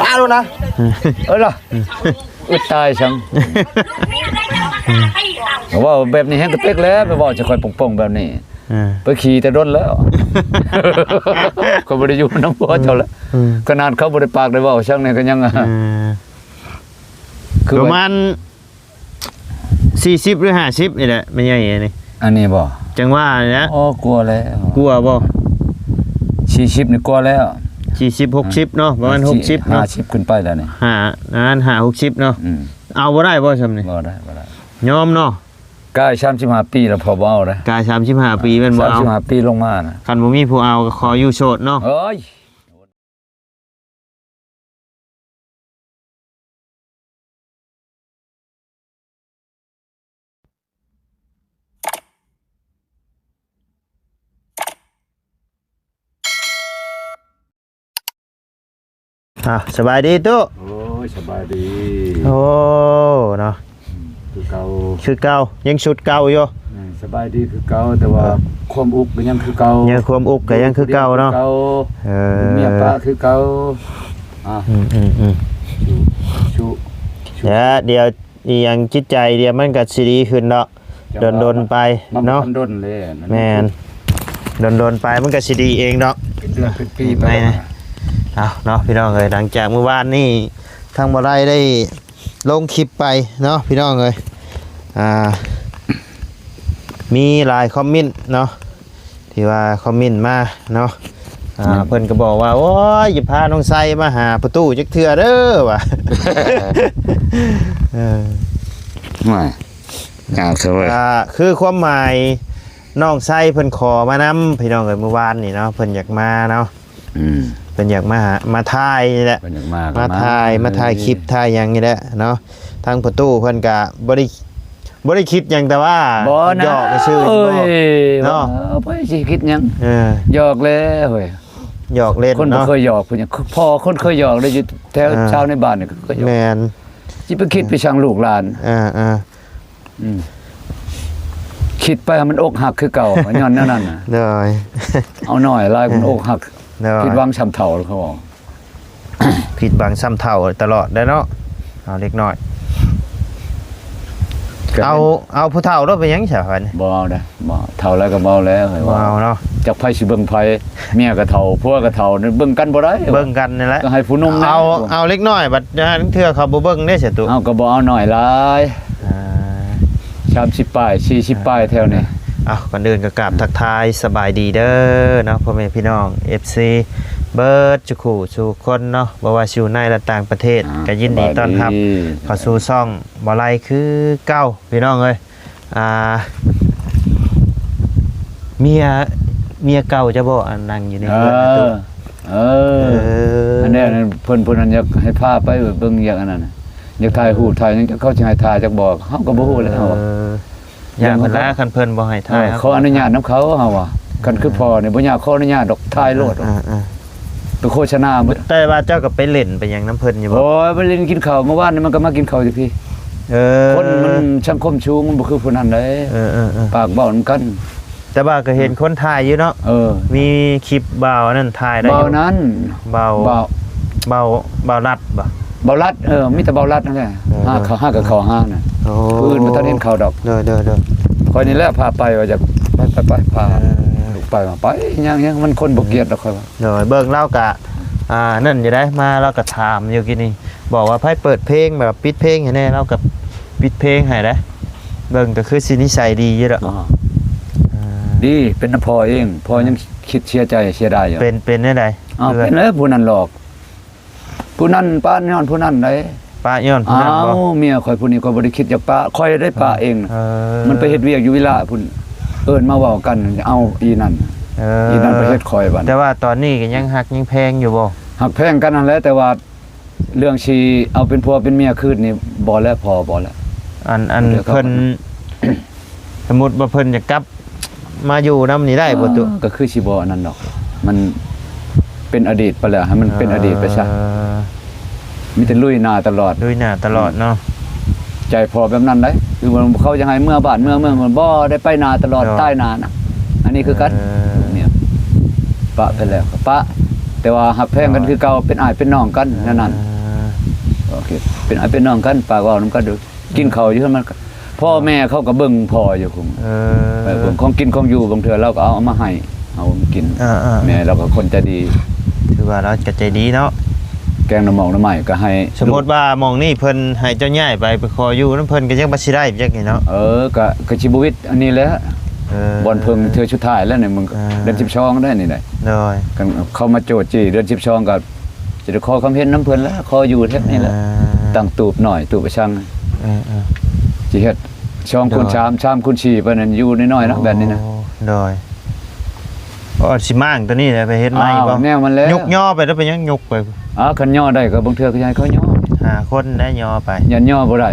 ป้าดูนะล่ะอึดตายชังว่าแบบนี้แห้งกระเป๊กแล้วไปบอกจะคอยป่งๆแบบนี้ไปขี่แต่ด้นแล้วเขาบริยูน้ำพ่อเจ้าแล้วขนาดเขาบริปากได้ว่าช่างเนี่ยก็ยังคือประมาณ40หรือ50นี่แหละไม่ใหญ่นี่อันนี้บ่จังว่านะอ๋อกลัวแล้วกลัวบ่40นี่กลัวแล้ว40 60เนาะประมาณ60เนาะ50ขึ้นไปแล้วนี่60เนาะเอาบ่ได้บ่ซำนี่บ่ได้ยอมเนาะกาย35ปีแล้วพอบ่เอานะกาย35ปีแม่นบ่เอา35ปีลงมานะคันบ่มีผู้เอาก็ขออยู่โสดเนาะเอ้ยสบายดีตุ๊โอ้ยสบายดีโอ้เนาะคือเก่ายังชุดเก่าอยู่สบายดีคือเก่าแต่ว่าความอุกก็ยังคือเก่ายังความอุกก็ยังคือเก่าเนาะเมียป้าคือเก่าชูเดี๋ยวอีหยังจิตใจเดี๋ยวมันก็สิดีขึ้นเนาะดนไปเนาะดนเลยแม่นดนไปมันก็สิดีเองเนาะเป็นปีไปเอาเนาะพี่น้องเอ้ยหลังจากเมื่อวานนี่ทางบ่ได้ลงคลิปไปเนาะพี่น้องเอ้ยมีหลายคอมเมนต์เนาะที่ว่าคอมเมนต์มาเนาะเพิ่นก็บอกว่าโอ้ยอย่าพาน้องไซมาหาประตูจักเทื่อเด้อว่ะไม่ยากซะเว้ยคือความหมายน้องไซเพิ่นขอมานำพี่น้องเอ้ยเมื่อวานนี่เนาะเพิ่นอยากมาเนาะเป็นอยากมาถ่ายนี่แหละมาถ่ายคลิปถ่ายอย่างนี้แหละเนาะทางประตูเพิ่นก็บ่ได้คิดหยังแต่ว่าหยอกซื่อเนาะบ่สิคิดหยังหยอกแล้วเฮ้ยหยอกเล่นเนาะคนบ่เคยหยอกเพิ่นพอคนเคยหยอกได้อยู่แถวชาวในบ้านนี่ก็หยอกแม่นสิไปคิดไปชังลูกหลานคิดไปมันอกหักคือเก่าย้อนนั่นน่ะเลยเอาหน่อยลายคนอกหักผิดหวังซ้ำเท่าเขาบอกผิดหวังซ้ำเท่าตลอดได้เนาะเอาเล็กน้อยเอาผู้เฒ่าเราไปยังเฉยๆบ่เอาได้บ่เฒ่าแล้วก็เมาแล้วเฮ้ยว่าเอาเนาะจักไผสิเบิ่งไผเมียก็เฒ่าผัวก็เฒ่าเบิ่งกันบ่ได้เบิ่งกันนี่แหละก็ให้ผู้นุ่มเอาเล็กน้อยบัดเทื่อเขาบ่เบิ่งได้เสียตุเอาก็บ่เอาหน่อยหลาย30ป้าย40ป้ายแถวนี้ก่อนอื่นก็กราบทักทายสบายดีเด้อเนาะพ่อแม่พี่น้อง FC เบิร์ดจุขู่สู่คนเนาะบ่ว่าอยู่ในและต่างประเทศก็ยินดีต้อนรับเข้าสู่ช่องบ่ไลคือเก้าพี่น้องเอ้ยเมียเก่าจะบ่นั่งอยู่ในเรือนตัวอันนี้เพิ่นนั้นอยากให้พาไปเบิ่งอย่างอันนั้นอยากถ่ายรูปถ่ายยังเขาสิให้ถ่ายจักบอกเฮาก็บ่ฮู้แล้วอย่างคนละคันเพิ่นบ่ให้ถ่ายเขาอนุญาตนำเขาเฮาว่าคันคือพ่อนี่บ่อยากขออนุญาตดอกถ่ายโลดไปโฆษณาแต่ว่าเจ้าก็ไปเล่นไปหยังน้ำเพิ่นอยู่บ่โอ้ยไปเล่นกินข้าวเมื่อวานนี่มันก็มากินข้าวอยู่พี่คนมันสังคมชูงมันบ่คือผู้นั้นเด้ปากเบ้านำกันแต่ว่าก็เห็นคนถ่ายอยู่เนาะมีคลิปบ่าวนั่นถ่ายได้บ่าวนั้นบ่าวรัดบ่เบาลัดมีแต่เบาลัดนั่นแหละ5กับเขา5น่ะอื่นบ่ทันเห็นเขาดอกเด้อคอยนี่แหละพาไปว่าจะไปพาลูกไปมาไปยังมันคนบ่เกียรติดอกค่อยว่าเบิ่งเล่ากะนั่นอยู่ได้มาเราก็ถามอยู่กินนี่บอกว่าไผเปิดเพลงแบบปิดเพลงให้แน่เราก็ปิดเพลงให้ได้เบิ่งก็คือสินิสัยดีอยู่ดอกดีเป็นพ่อเองพ่อยังคิดเสียใจเสียดายอยู่เป็นได้ไดเป็นแล้วผู้นั้นหลอกผู้นั้นป้าย้อนผู้นั้นได้ป้าย้อนผู้นั้นบ่เมียข่อยผู้นี้ก็บ่ได้คิดจากป้าข่อยได้ป้าเองมันไปเฮ็ดเวียกอยู่วิลาพุ่นเอิ้นมาเว้ากันเอาอีนั่นไปเฮ็ดข่อยบัดแต่ว่าตอนนี้ก็ยังฮักยังแพงอยู่บ่ฮักแพงกันนั่นแหละแต่ว่าเรื่องชีเอาเป็นผัวเป็นเมียคืนนี่บ่แล้วพอบ่แล้วอันเพิ่นสมมุติว่าเพิ่นจะกลับมาอยู่นำนี่ได้บ่ตุก็คือสิบ่อันนั้นดอกมันเป็นอดีตไปแล้วให้มันเป็นอดีตไปซะมีแต่ลุยหน้าตลอดเนาะใจพอแบบนั้นได้คือมันเขาจะให้เมื่อบ้านเมืองมันบ่ได้ไปหน้าตลอดใต้หน้านะอันนี้คือกันเนี่ยปะไปแล้วปะแ แต่ว่าหักแพงกันคือเก่าเป็นอ้ายเป็นน้องกันนั่นโอเคเป็นอ้ายเป็นน้องกันปากเว้านำกันเด้อกินข้าวอยู่มันพ่อแม่เขาก็เบิ่งพ่ออยู่คงไปเบิ่งของกินของอยู่บางเทื่อเราก็เอามาให้เอากินแม่เราก็คนใจดี ถือว่าเราก็ใจดีเนาะ แกงน้ำหมองน้ำใหม่ก็ให้สมมุติว่าหม่องนี้เพิ่นให้เจ้าย้ายไปขออยู่นำเพิ่นก็ยังบ่สิได้จักนี่เนาะก็ชีวิตอันนี้แหละบ่อนเพิ่งเทื่อสุดท้ายแล้วนี่มึงเดือน12ได้นี่ได้กันเข้ามาโจทย์จี้เดือน12ก็จะได้ขอคำเห็นน้ำเพิ่นแล้วขออยู่แท้นี่แหละตั้งตูบหน่อยตูบประชังสิเฮ็ดช่องคูณ3 3คูณ4ปานนั้นอยู่น้อยๆเนาะแบบนี้นะโดยสิมางตัวนี้ไปเฮ็ดใหม่บ่แนวมันแล้วยกย่อไปแล้วเป็นยังยกไปคันย่อได้ก็บางเทื่อก็ให้เขาย่อ5คนได้ย่อไปยันย่อบ่ได้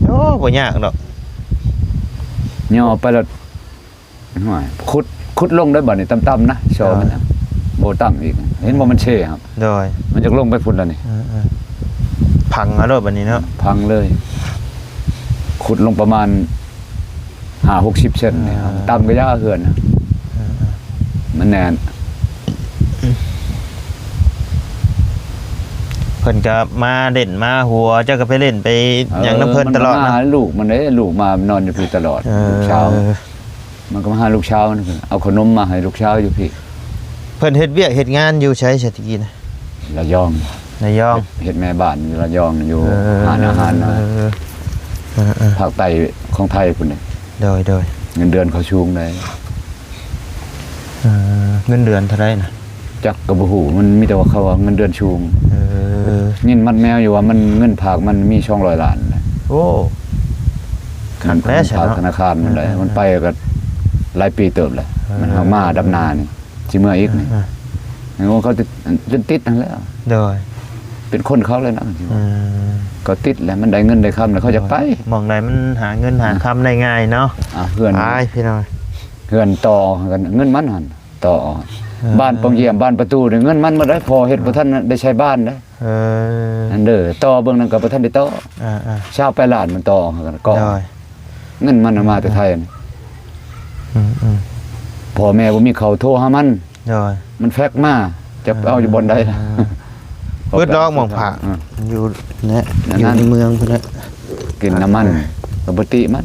โอ้บ่ยากดอกย่อไปแล้วห่วยขุดลงได้บ่นี่ต่ำๆนะชอมันบ่ต่ำอีกเห็นบ่มันเช่ครับโดยมันจะลงไปพุ่นแล้วนี่พังแล้วบัดนี้เนาะพังเลยขุดลงประมาณ50-60 เซนนี่ครับต่ำก็ยาเหือนมันแน่นเพิ่นก็มาเล่นมาหัวเจ้าก็ไปเล่นไปหยังน้ำเพิ่นตลอดนะลูกมันลูกมานอนอยู่พี่ตลอดเช้ามันก็มาหาลูกเช้าเอาขนมมาให้ลูกเช้าอยู่พี่เพิ่นเฮ็ดเวียกเฮ็ดงานอยู่ใช้เศรษฐกิจนะระยองเฮ็ดแม่บ้านอยู่ระยองอยู่หาอาหารภาคใต้ของไทยพุ่นนี่โดยเงินเดือนเขาชูงได้เงินเดือนเท่าไหร่นะจักก็บ่ฮู้มันมีแต่ว่าเขาว่าเงินเดือนชูงเงินมัดแมวอยู่ว่ามันเงินฝากมันมี200 ล้านโอ้คันแล้วธนาคารมันได้มันไปก็หลายปีเติบเลยมันเอามาดำนานี่สิเมื่ออีกนี่งั้นเขาจนติดนั่นแล้วโดยเป็นคนเขาเลยนะก็ติดแล้วมันได้เงินได้คำแล้วเขาจะไปมองไหนมันหาเงินหาคำได้ง่ายเนาะเพื่อนพี่น้อยเพื่อนต่อกันเงินมันหันต่อบ้านปองเยี่ยมบ้านประตูเงินมันมาได้พอเฮ็ดบ่ทันได้ใช้บ้านได้อันเด้อต่อเบิ่งนั่นก็บ่ทันได้ต่อชาวไปล้านมันต่อกันก็เงินมันมาแต่ไทยพ่อแม่บ่มีเขาโทรหามันแฟกมาจะเอาอยู่บนใดเปิดดอกมองผ่าอยู่เนี่ยอยู่ในเมืองพุ่นน่ะกินน้ำมันปกติมัน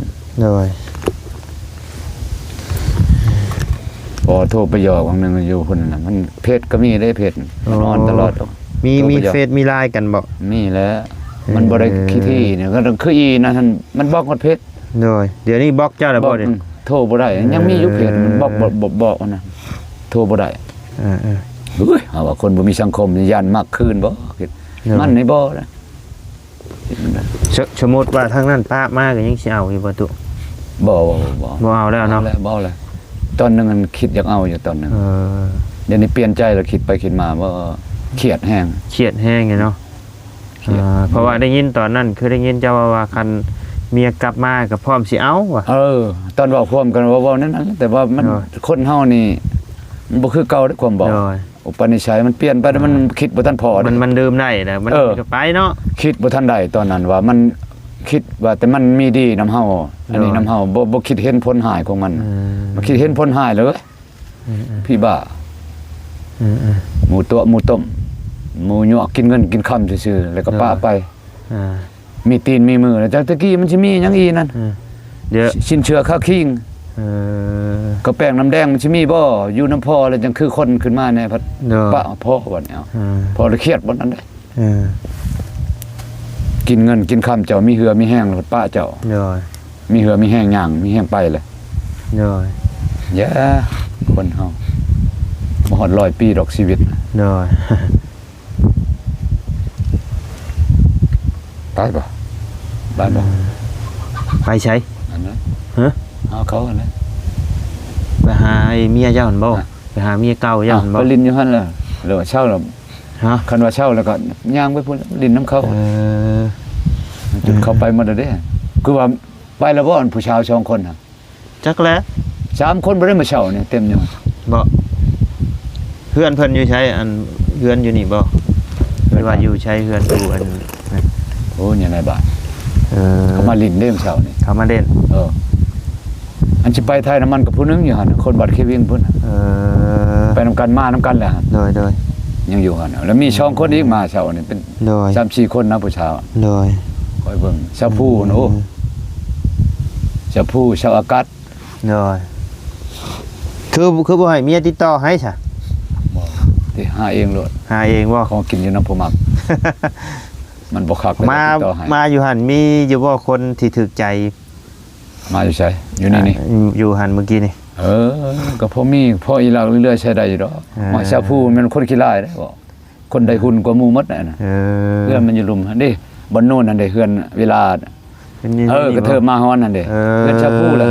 พอโทรไปหยอกวันนึงอยู่พุ่นน่ะมันเพจก็มีได้เพจนอนตลอดมีเฟซมีไลน์กันบ่มีแล้วมันบ่ได้ขี้ที่เนี่ยก็คืออีนะท่านมันบล็อกหมดเพจเดี๋ยวนี้บล็อกเจ้าแล้วบ่เด้โทรบ่ได้ยังมีอยู่เพจมันบอกนะโทรบ่ได้เอาว่าคนบ่มีสังคมย่านมากคืนบ่มันในบ่นะสมมุติว่าทางนั้นป้ามาก็ยังสิเอาอยู่บ่ตุบ่เอาแล้วเนาะบ่แล้วตอนนึงมันคิดอยากเอาอยู่ตอนนึงเดี๋ยวนี้เปลี่ยนใจแล้วคิดไปคิดมาว่าเครียดแฮงไงเนาะเพราะว่าได้ยินตอนนั้นคือได้ยินเจ้าว่าคันเมียกลับมาก็พร้อมสิเอาว่ะตอนบอกพร้อมกันว่านั้นแต่ว่ามันคนเฮานี่มันบ่คือเก่าได้ความบอกอุปนิสัยมันเปลี่ยนไปมันคิดบ่ทันพอมันดื่มได้แหละมันก็ไปเนาะคิดบ่ทันได้ตอนนั้นว่ามันคิดว่าแต่มันมีดีนำเฮาอันนี้นำเฮาบ่คิดเห็นผลหายของมันมาคิดเห็นผลหายเลยพี่บ้าหมูตัวหมูต้มหมูหยวกกินเงินกินค่ำซื่อๆแล้วก็ป้าไปมีตีนมีมือแล้วจากตะกี้มันสิมีหยังอีนั่นเดี๋ยวชินเชื้อข้าคิงก็แป้งน้ำแดงมันสิมีบ่อยู่น้ำพ่อแล้วจังคือคนขึ้นมาแน่พัดป้าพ่อบ่เนี่ยพอเลยเครียดบ่นั้นได้กินเงินกินค่ำเจ้ามีเหือมีแห้งป้าเจ้ามีเหือมีแห้งย่างมีแห้งไปเลยอย่าคนเฮาบ่ฮอด100 ปีดอกชีวิตไปบ่บ้านบ่ไปใช้อันนั้นเอาเขาอันนั้นไปหาเมียเจ้าหั่นบ่ไปหาเมียเก่าเจ้าหั่นบ่ไปลินอยู่หั่นล่ะหรือว่าเช่าแล้วคันว่าเช่าแล้วก็ย่างไปพุ่นลินน้ำเขาจุดเข้าไปหมดแล้วเด้คือว่าไปแล้วบ่ผู้ชาย2 คนน่ะจักแล้ว3 คนบ่ได้มาเช่านี่เต็มอยู่บ่เฮือนเพิ่นอยู่ใช้อันเฮือนอยู่นี่บ่หรือว่าอยู่ใช้เฮือนอยู่อันโอ้ยในบ้านเขามาลินเด้มเช่านี่เขามาเล่นอันสิไปไทยน้ำมันกับผู้นึงอยู่หั่นคนบัดเควินพุ่นไปนำกันมาน้ำกันแหละโดย ยังอยู่หั่นแล้วมีช่องคนอีกมาเช้านี่เป็น โดย 3-4คนนะผู้ชาว โดย คอยเบิ่งชาวผู้โอ้ชาวผู้ชาวอากาศ โดยคือบ่ให้เมียติดต่อให้ซะ ที่หาเองโลด หาเองบ่ ของกินอยู่นำผู้มัก มันบ่คักเลย มา ติดต่อให้ มาอยู่หั่นมีอยู่บ่คนที่ถูกใจ มาอยู่ไสอยู่นี่ อยู่หั่นเมื่อกี้นี่ ก็พอมีพออีหลักเรื่อยๆใช้ได้อยู่ดอกมาชาวผู้มันคนขี้ร้ายได้บ่คนใดหุ่นกว่าหมู่หมดน่ะ เพื่อนมันอยู่ลุมหั่นเด้บ่โน่นนั่นเด้เฮือนเวลา กระเทิบมาฮ้อนนั่นเด้เพื่อนชาวผู้แหละ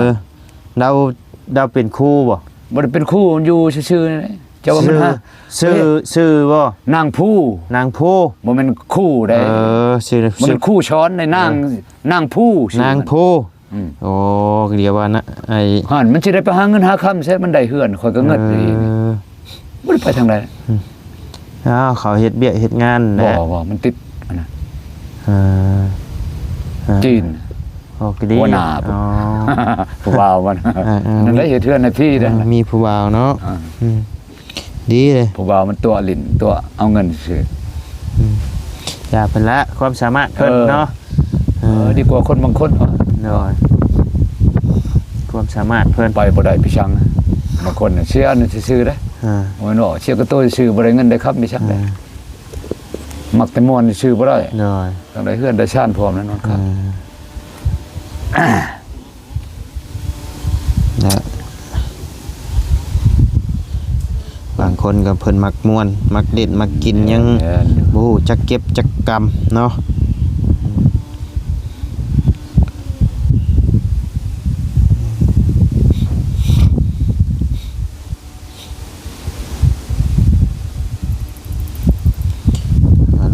เราเป็นครูบ่ บ่ได้เป็นคู่อยู่ซื่อๆนี่เจ้าว่ามันฮะ ชื่อบ่ นางผู้ นางผู้ บ่แม่นคู่ได้ ชื่อ บ่แม่นคู่ช้อนในนางผู้ชื่อน างผู้ อืม โอ้เรียกว่านะไอ้ หั่นมันสิได้ไปหาเงินหาคำใช้มันได้เฮือนข่อยก็เงิดอีกบ่ได้ไปทางใด เขาเฮ็ดเบี้ยเฮ็ดงาน บ่ นะ บ่มันติดอันนั้น จีน โอ้ก็ดี หัวหน้า อ๋อ ผู้บ่าวมันนั่นแหละเฮ็ดเฮือนให้พี่นั่นแหละ มีผู้บ่าวเนาะดีเลย ผู้บ่าวมันตัวลิ้นตัวเอาเงินซื้อ อย่าเป็นละความสามารถเพิ่นเนาะ ดีกว่าคนบางคนเนาะ โดยความสามารถเพิ่น ไปบ่ได้พี่ชังบางคนน่ะเสียอันนั้นซื่อๆเด้ โอ้ยเนาะเสียก็โตซื่อบ่ได้เงินได้ครับพี่ชังได้มักแต่ม่วนซื่อบ่ได้ โดย ต้องได้เฮือนได้ชานพร้อมแน่นอนครับ นะบางคนก็เพิ่นมักม่วนมักเด็ดมักกินยังบ่ฮู้จักเก็บจักกำเนาะ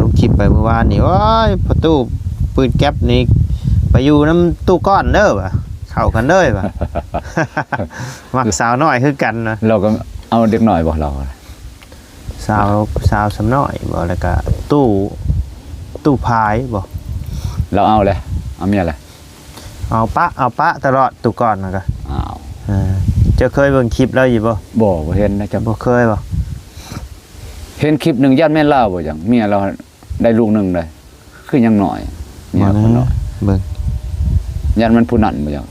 ลงคลิปไปเมื่อวานนี่โอ้ยประตูปืนแก๊ปนี่ไปอยู่น้ำตู้ก้อนเด้อว่ะเข้ากันเด้อว่ะ มักสาวน้อยคือกันนะ เราก็เอาเด็กหน่อยบ่เรา สาวสำน้อยบ่แล้วก็ตู้พายบ่ เราเอาเลยเอาเมียเลย เอาปะตลอดตู้ก้อนน่ะก็ อ้าว เจ้าเคยเบิ่งคลิปแล้วอยู่บ่ บ่เห็นนะจ๊ะ บ่เคยบ่ เห็นคลิปหนึงญาติแม่นลาวบ่จังเมียเราได้ลูกหนึงเลยคือยังน้อยเมียคนน้อย เบิ่ง ญาติมันผู้นั้นบ่จัง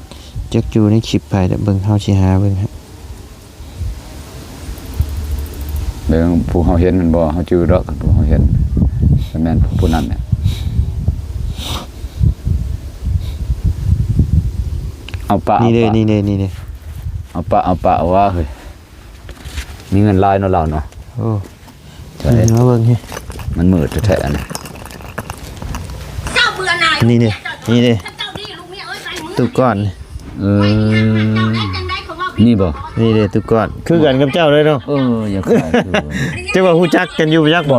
จักอยู่ในคลิปไปเด้อเบิ่งเฮาสิหาเบิ่งฮะ เบิ่งผู้เฮาเห็นมันบ่เฮาจื้อดอกผู้เฮาเห็นแต่แม่นผู้นั้นเนี่ยเอาปะ นี่เด้ เอาปะว่าเฮ้ยมีเงินหลายเนาะเราเนาะ โอ้ ใช่ มาเบิ่งนี่ มันมืดแท้ๆนะ เจ้าเบื่อหน่าย นี่เด้ เจ้าดีลูกเมียเอ้ยใส่มือ ตู้ก้อน นี่บ่ นี่เด้ตู้ก้อนคือกันกับเจ้าเลยเนาะ อย่าคายคือ เจ้าว่าฮู้จักกันอยู่บ่จักบ่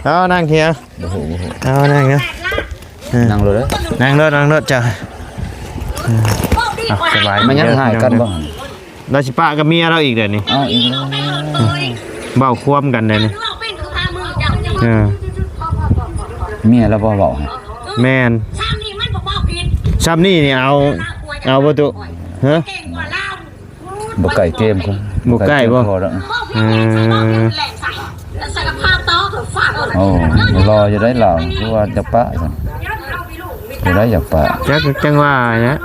เอานั่งเถีย บ่ฮู้ เอานั่งเนาะ นั่งเลยเด้อ นั่งรถจ้ะสบาย มันยังหายกันบ่ เราสิปะกับเมียเราอีกเดี๋ยวนี้ เอาอีกแล้ว เบ้าควมกันเดี๋ยวนี้เมียแล้วบ่เว้าให้ แม่นซ้ำนี่นี่เอาบ่ตุฮะ บ่ไก่เกมคน บ่ใกล้บ่ พอแล้ว โอ้ รอจะได้เหล่าเพราะว่าจะปะซั่นจะได้อยากปะ จังว่านะ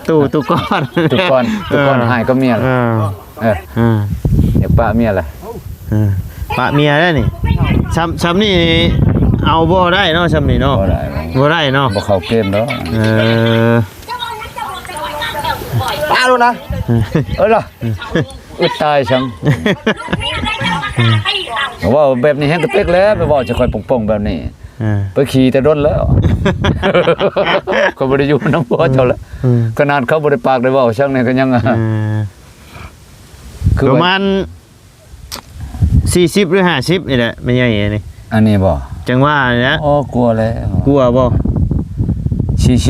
ตู้ก้อน ทุกคนหายก็เมีย เออ อยากปะเมียล่ะ ปะเมียได้นี่ซ้ำนี่เอาบ่ได้เนาะซ้ำนี่เนาะ บ่ได้ บ่ได้เนาะ บ่เข้าเกมเนาะ ป้าดูนะ ล่ะอึดตายจังว่าแบบนี้แฮงกระเต็กแล้วไปบอกจะคอยป่งๆแบบนี้ไปขี่แต่ด้นแล้วก็บ่ได้อยู่นำพ่อเจ้าแล้วขนาดเขาบ่ได้ปากได้เว้าช่างนี่ก็ยังคือ ประมาณ40หรือ50นี่แหละไม่ใหญ่นี่ อันนี้บ่ จังว่านะ อ๋อกลัวแล้ว กลัวบ่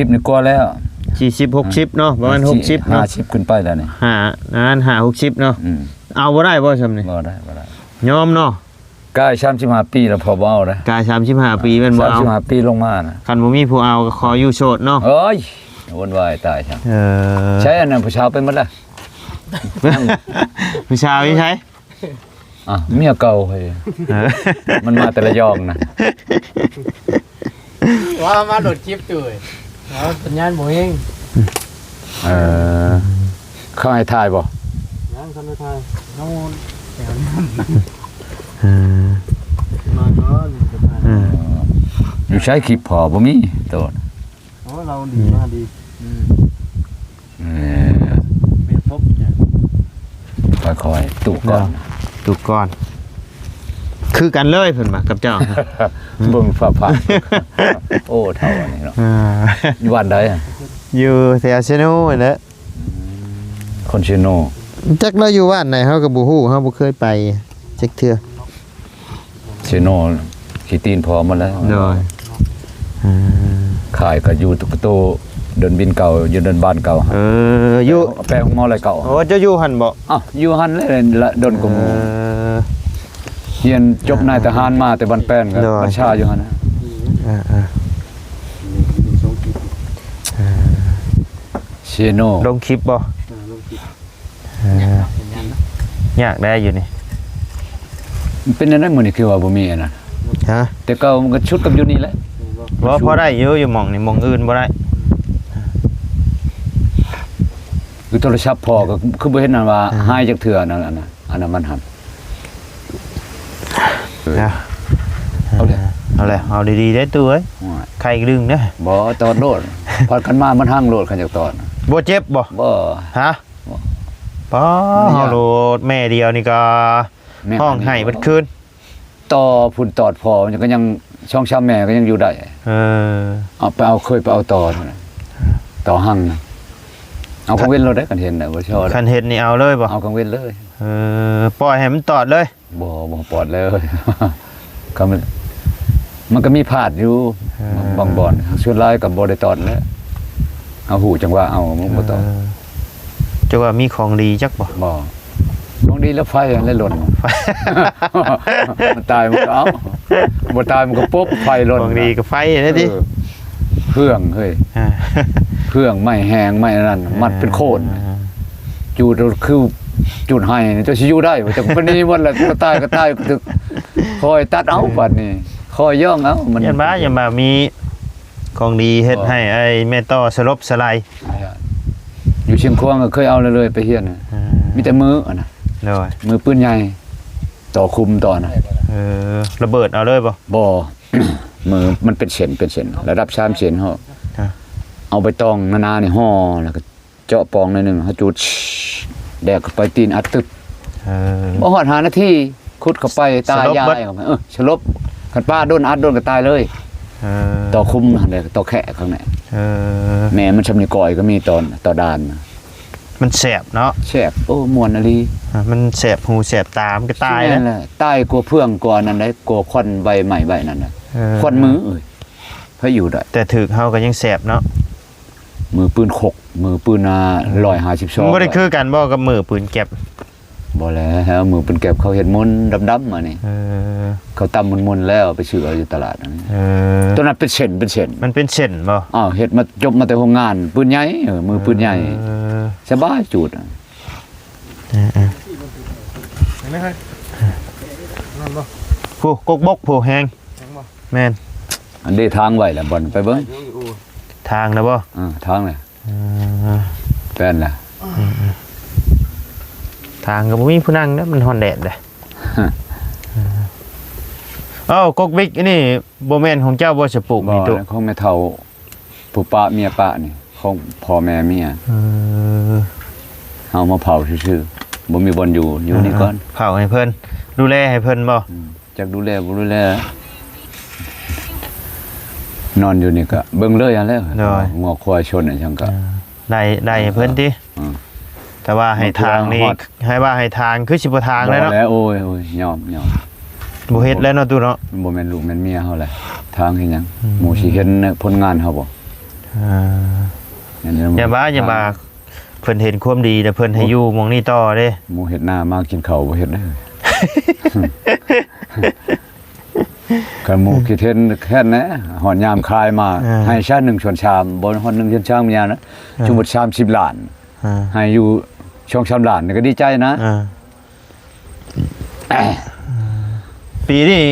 40นี่กลัวแล้ว 40 60เนาะประมาณ60เนาะ 50ขึ้นไปแล้วนี่ 60เนาะเอาบ่ได้บ่ซ้ำนี่ บ่ได้ ยอมเนาะ กาย35ปีแล้วพอบ่เอาเด้อก าย35ปีแม่นบ่เอา 35ปีลงมานะ คันบ่มีผู้เอาก็ขออยู่โสดเนาะ เอ้ยวนวายตายจังใช้อันนั้นผู้ชาวไปหมดแล้ว ผู้ชายใช่ อ่ะเมียเก่าเฮ้ยมันมาแต่ละยองนะ ว่ามาโดดคลิปด้วยแล้วสัญญาณบ่เอง เขาให้ทายบ่ ยังคันไทยน้องแถวนี้มาก่อนจะถ่าย อยู่ใช้คลิปพอบ่มีตัว โอ้เราดีมากดี เป็นพบเนี่ย ค่อยๆตู่ก่อน ตุกก่อนคือกันเลยเพิ่นมากับเจ้า เบิ่งฟ้าผ่าโอ้เท่าอันนี้เนาะอยู่บ้านใดอ่ะ อยู่แถวเชโน่นั่นแหละ คนชื่อโน จักเราอยู่บ้านไหนเฮาก็บ่ฮู้เฮาบ่เคยไปจักเทื่อ ชื่อโนขี้ตีนพอหมาแล้ว โดย ขายก็อยู่ตุกโตเดินบินเก่าอยู่เดินบ้านเก่า อยู่ แปลงหม้ออะไรเก่า โอ้เจ้าอยู่หั่นบ่ อ้าวอยู่หันเลยละดนกว่าหมู่เรียนจบนายทหารมาแต่บ้านแป้นก็บัญชาอยู่หั่นนะ ชื่อโน ลงคลิปบ่อยากได้อยู่นี่ มันเป็นจังได๋มื้อนี้คือว่าบ่มีอันนั้น ฮะ แต่เก่ามันก็ชุดกับอยู่นี่แหละ บ่พอได้อยู่หม่องนี่หม่องอื่นบ่ได้ คือโทรศัพท์พอก็คือบ่เห็นนั่นว่าหายจากเถื่อนั่นอันนั้นมันหัน นะ เอาเลย เอาดีๆได้ตัวเอ้ยใครดึงเด้อ บ่ตอนโลดพอกันมามันหั่งโลดคันจากตอน บ่เจ็บบ่ บ่ ฮะป้าเฮาโลดแม่เดียวนี่ก็ห้องให้เบิดคืน ต่อพุ่นตอดพอมันก็ยังช่องช้ำแม่ก็ยังอยู่ได้ เอาไปเอาเคยไปเอาต่อนั่นน่ะต่อหั่งนะเอากังเว้นเราได้กันเห็นน่ะบ่ชอบ คันเฮ็ดนี่เอาเลยบ่ เอากังเว้นเลย ปล่อยให้มันตอดเลย บ่ปลอดเลย ก็มันก็มีพลาดอยู่บางบ่อนส่วนหลายก็บ่ได้ตอดแล้วเอาหูจังว่าเอามันบ่ตอด จะว่ามีของดีจักบ่ บ่ของดีแล้วไฟแล้วหล่นมันตายมันก็เอาบ่ตายมันก็ปุ๊บไฟหล่น ของดีกับไฟนะดิ เครื่องเฮ้ยเครื่องไม่แห้งไม่นั่นมัดเป็นโคนจูดคือจุดให้นี่จะสิอยู่ได้บ่จักปานนี้หมดแล้วก็ตายก็ถึกคอยตัดเอาบัดนี้คอยย่องเอามัน ยันบ้ามีของดีเฮ็ดให้ไอ้แม่ต่อสลบสลาย อยู่เชียงควางก็เคยเอาเลยไปเฮียนน่ะมีแต่มืออ่ะนะ เลย มือปืนใหญ่ต่อคุมต่อน่ะ ระเบิดเอาเลยบ่ บ่ มือมันเป็นเส้นระดับ3เส้นเฮา ฮะ เอาไปตองนาๆนี่ห่อแล้วก็เจาะปองหน่อยนึงเฮาจุดแดกเข้าไปตีนอัดตึบบ่ฮอด5นาทีขุดเข้าไปตายยายเข้าไปสลบคันป้าโดนอัดโดนก็ตายเลยต่อคุมนั่นแหละต่อแขะข้างในแม่มันชำนิก่อยก็มีตอนต่อดานน่ะ มันแสบเนาะ แซ่บโอ้ม่วนอะลี มันแสบหูแสบตามันก็ตายแล้ว แหละตายกลัวเพื่องกว่านั้นได้กลัวควันใบใหม่ใบนั้นน่ะควันมือเอ้ยพาอยู่ได้ แต่ถึกเฮาก็ยังแสบเนาะ มือปืน6มือปืน152 บ่ได้คือกันบ่กับมือปืนเก็บ บ่แล้วมือปืนเก็บเขาเฮ็ดมนต์ดำๆมานี่เขาตำมนต์แล้วไปซื้อเอาอยู่ตลาดนั่นตัวนั้นเป็นเส้น มันเป็นเส้นบ่ อ้าวเฮ็ดมาจบมาแต่โรงงานปืนใหญ่มือปืนใหญ่สบายจุดอะ เห็นไหมครับนั่นบ่ ผู้กกบกผู้แฮงแม่น อันนี้ทางไว้แล้วบ่อนไปเบิ่ง ทางนะบ่ ทางเลยแป้นล่ะ ทางก็บ่มีผู้นั่งนะมันฮ้อนแดดเลยกกบิ๊กนี่บ่แม่นของเจ้าบ่สปลูก บ่ นี่ตุ ของแม่เฒ่าผู้ป้าเมียป้านี่ของพ่อแม่เมียเฮามาเผาซื่อๆบ่มีบ่อนอยู่นี่ก่อน เผาให้เพิ่นดูแลให้เพิ่นบ่ จักดูแลบ่ดูแลนอนอยู่นี่ก็เบิ่งเลยอันแล้วงัวควายชนอันจังก็ ได้ให้เพิ่นติแต่ว่าให้ทางนี่ให้ว่าให้ทางคือสิบ่ทางเลยเนาะ แล้วโอ้ยยอม บ่เฮ็ดแล้วเนาะตุเนาะ มันบ่แม่นลูกแม่นเมียเฮาแหละทางเฮ็ดหยังหมู่สิเห็นผลงานเฮาบ่ อย่ามาเพิ่นเห็นความดีแต่เพิ่นให้อยู่หม่องนี้ต่อเด้ หมู่เฮ็ดหน้ามากินข้าวบ่เฮ็ดได้กันหมู่คิดเห็นแค่นั้นหอนยามคลายมาให้ชาติ1ชวนชามบ่ฮอด1ชวนชามยามนะชุมบท30ล้านให้อยู่ ช่องชำล้านนี่ก็ดีใจนะ ปีนี้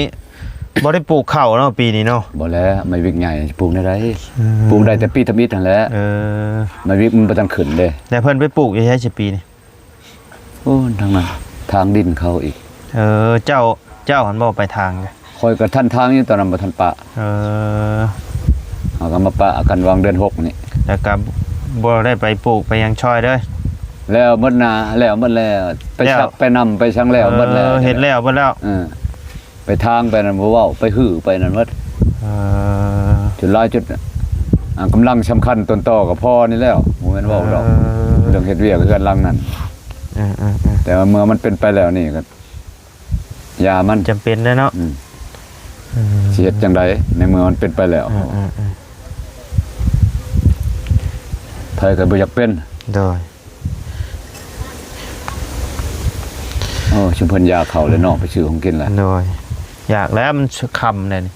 บ่ได้ปลูกข้าวเนาะปีนี้เนาะ บ่แล้วไม่วิกใหญ่ปลูกได้ไรปลูกได้แต่ปีทมิดนั่นแหละ ไม่วิกมันบ่ทันขึ้นเด้ แต่เพิ่นไปปลูกอยู่ใช้สิปีนี่ โอ้ทางนั้นทางดินเขาอีก เจ้าหันบ่ไปทางเลย คอยกับท่านทางนี่ตอนนั้นบ่ทันปะเอาก็มาปะกันวางเดือน6นี่ แล้วก็บ่ได้ไปปลูกไปยังช่อยเด้อ แล้วหมดนาแล้วหมดแล้วไปชักไปนำไปชังแล้วหมดแล้ว เฮ็ดแล้วเบิดแล้ว ไปทางไปนั่นบ่เว้าไปหื้อไปนั่นหมดจุดหลายจุดกำลังสำคัญต้นต่อกับพ่อนี่แล้วบ่แม่นเว้าดอกเรื่องเฮ็ดเวียกเฮือนหลังนั้นแต่ว่าเมื่อมันเป็นไปแล้วนี่ก็ยามัน จำเป็นเนาะ สิเฮ็ดจังได๋ในเมื่อมันเป็นไปแล้วไผก็บ่อยากเป็น โดย ชุมเพิ่นยาเข้าแล้วเนาะไปซื้อของกินแล้ว โดยอยากแล้วมันค่ำเลยนี่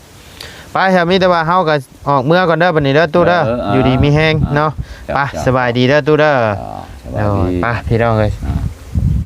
ไปครับมีแต่ว่าเฮาก็ออกเมื่อก่อนเด้อบัดนี้เด้อตู้เด้ออยู่ดีมีแฮงเนาะไปสบายดีเด้อตู้เด้อ สบายดี ไปพี่น้องเอ้ย อ่า